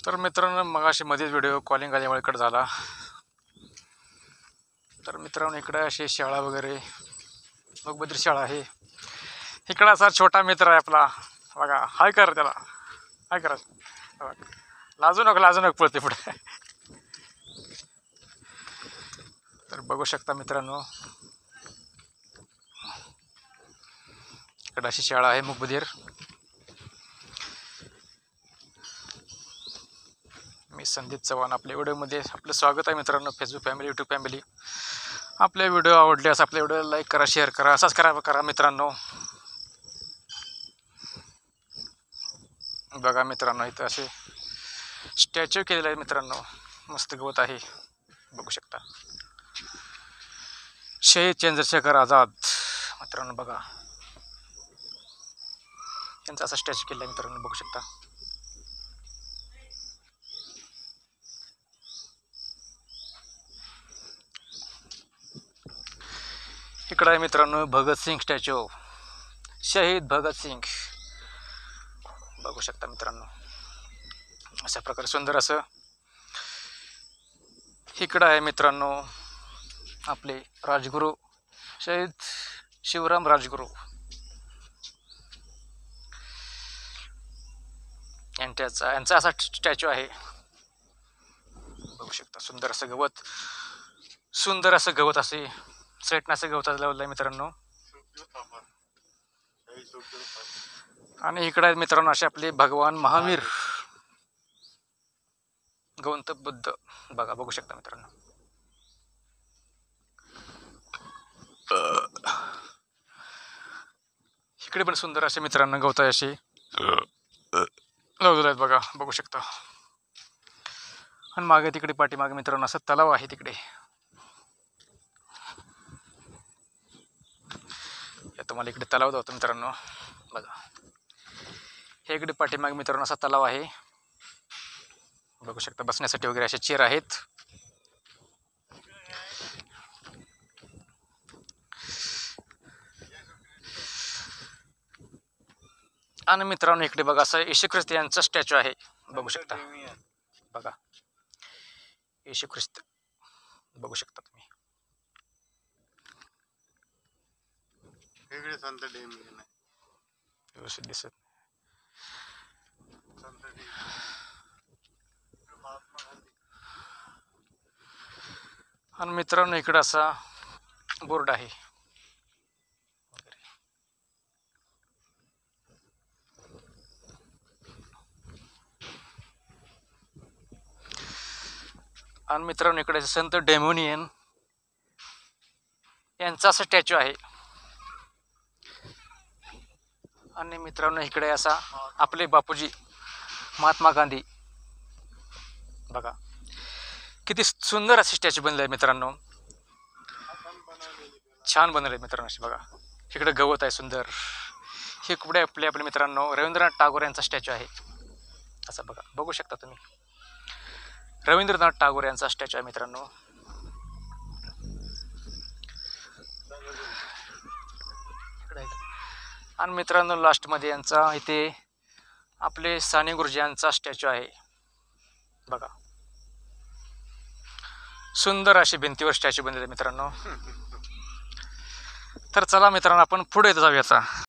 तर मित्रांनो मगाशी मध्येच व्हिडिओ कॉलिंग आल्यामुळे कट झाला. तर मित्रांनो इकडे अशी शाळा वगैरे मगबद्री शाळा आहे. इकडं असा छोटा मित्र आहे आपला बघा. हाय कर त्याला, हाय करा. लाजू नको पळते पुढे. तर बघू शकता मित्रांनो इकडे अशी शाळा आहे मुकबधीर. मी संदीप चव्हाण. आपल्या व्हिडिओमध्ये आपलं स्वागत आहे मित्रांनो. Facebook family, YouTube family. आपले व्हिडिओ आवडल्यास आपल्या व्हिडिओ लाईक करा, शेअर करा, सबस्क्राईब करा मित्रांनो. बघा मित्रांनो इथं असे स्टॅच्यू केलेलं आहे मित्रांनो. मस्त गवत आहे बघू शकता. शहीद चंद्रशेखर आझाद मित्रांनो बघा. त्यांचा असा स्टॅच्यू केला आहे मित्रांनो बघू शकता. इकडं आहे मित्रांनो भगतसिंग स्टॅच्यू. शहीद भगतसिंग बघू शकता मित्रांनो. अशा प्रकारे सुंदर असं. इकडं आहे मित्रांनो आपले राजगुरू शहीद शिवराम राजगुरू यांचा असा स्टॅच्यू आहे बघू शकता. सुंदर असं गवत असे सैटनाचं गवत लावलं आहे मित्रांनो. आणि इकडे आहेत मित्रांनो असे आपले भगवान महावीर गौतम बुद्ध बघा बघू शकता मित्रांनो. इकडे पण सुंदर असे मित्रांनो गवत आहे असे लावलेले आहेत बघा बघू शकता. आणि मागे तिकडे पाठीमागे मित्रांनो असं तलाव आहे तिकडे. तुम्हाला इकडे तलाव दाखवतो मित्रांनो बघा. हे इकडे पाठीमागे मित्रांनो असा तलाव आहे बघू शकता. बसण्यासाठी वगैरे असे चेअर आहेत. आणि मित्रांनो इकडे बघा असं येशू ख्रिस्त यांचा स्टॅच्यू आहे बघू शकता बघा. येशू ख्रिस्त बघू शकता तुम्ही. व्यवस्थित दिसत. आणि मित्रांनो इकडे असा बोर्ड आहे. आणि मित्रांनो इकडे संत डेमोनियन यांचा असा स्टॅच्यू आहे. आणि मित्रांनो इकडे असा आपले बापूजी महात्मा गांधी बघा. किती सुंदर असे स्टॅच्यू बनले आहे मित्रांनो. छान बनले मित्रांनो असे बघा. इकडे गवत आहे सुंदर. हे कुठे आपले मित्रांनो रवींद्रनाथ टागोर यांचा स्टॅच्यू आहे असं बघा बघू शकता तुम्ही. रवींद्रनाथ टागोर यांचा स्टॅच्यू आहे मित्रांनो. आणि मित्रांनो लास्टमध्ये यांचा इथे आपले साने गुरुजी यांचा स्टॅच्यू आहे बघा. सुंदर असे भिंतीवर स्टॅच्यू बनलेले मित्रांनो. तर चला मित्रांनो आपण पुढे जाऊया आता.